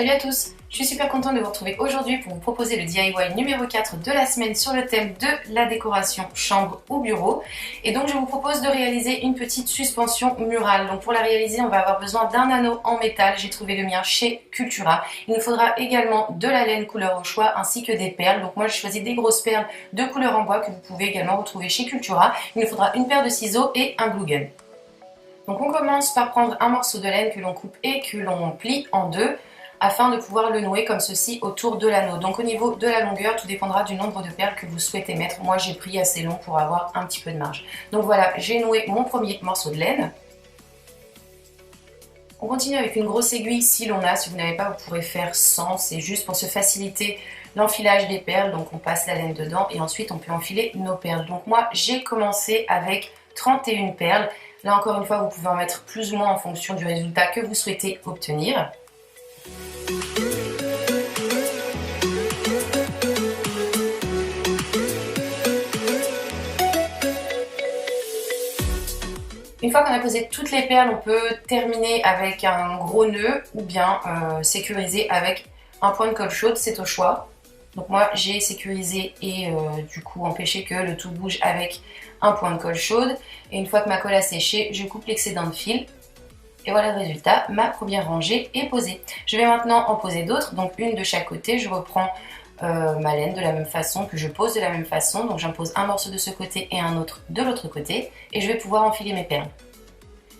Salut à tous, je suis super contente de vous retrouver aujourd'hui pour vous proposer le DIY numéro 4 de la semaine sur le thème de la décoration chambre ou bureau. Et donc je vous propose de réaliser une petite suspension murale. Donc pour la réaliser, on va avoir besoin d'un anneau en métal, j'ai trouvé le mien chez Cultura. Il nous faudra également de la laine couleur au choix ainsi que des perles. Donc moi j'ai choisi des grosses perles de couleur en bois que vous pouvez également retrouver chez Cultura. Il nous faudra une paire de ciseaux et un glue gun. Donc on commence par prendre un morceau de laine que l'on coupe et que l'on plie en deux, afin de pouvoir le nouer comme ceci autour de l'anneau. Donc au niveau de la longueur, tout dépendra du nombre de perles que vous souhaitez mettre. Moi j'ai pris assez long pour avoir un petit peu de marge. Donc voilà, j'ai noué mon premier morceau de laine. On continue avec une grosse aiguille si l'on a. Si vous n'avez pas, vous pourrez faire sans. C'est juste pour se faciliter l'enfilage des perles. Donc on passe la laine dedans et ensuite on peut enfiler nos perles. Donc moi j'ai commencé avec 31 perles. Là encore une fois, vous pouvez en mettre plus ou moins en fonction du résultat que vous souhaitez obtenir. Une fois qu'on a posé toutes les perles, on peut terminer avec un gros nœud ou bien sécuriser avec un point de colle chaude, c'est au choix. Donc moi j'ai sécurisé et du coup empêché que le tout bouge avec un point de colle chaude. Et une fois que ma colle a séché, je coupe l'excédent de fil. Et voilà le résultat, ma première rangée est posée. Je vais maintenant en poser d'autres, donc une de chaque côté. Je reprends ma laine de la même façon, que je pose de la même façon. Donc j'impose un morceau de ce côté et un autre de l'autre côté. Et je vais pouvoir enfiler mes perles.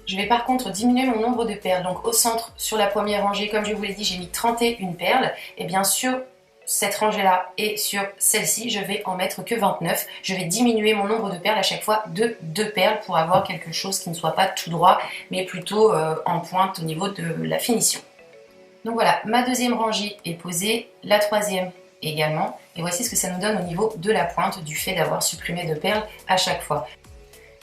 Je vais par contre diminuer mon nombre de perles. Donc au centre, sur la première rangée, comme je vous l'ai dit, j'ai mis 31 perles. Et bien sûr, cette rangée-là et sur celle-ci, je vais en mettre que 29. Je vais diminuer mon nombre de perles à chaque fois de 2 perles pour avoir quelque chose qui ne soit pas tout droit, mais plutôt en pointe au niveau de la finition. Donc voilà, ma deuxième rangée est posée, la troisième également. Et voici ce que ça nous donne au niveau de la pointe du fait d'avoir supprimé 2 perles à chaque fois.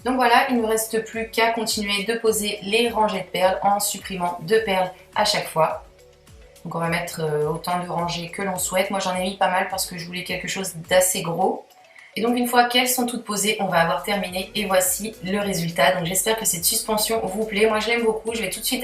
Donc voilà, il ne me reste plus qu'à continuer de poser les rangées de perles en supprimant 2 perles à chaque fois. Donc on va mettre autant de rangées que l'on souhaite. Moi j'en ai mis pas mal parce que je voulais quelque chose d'assez gros. Et donc une fois qu'elles sont toutes posées, on va avoir terminé et voici le résultat. Donc j'espère que cette suspension vous plaît. Moi je l'aime beaucoup. Je vais tout de suite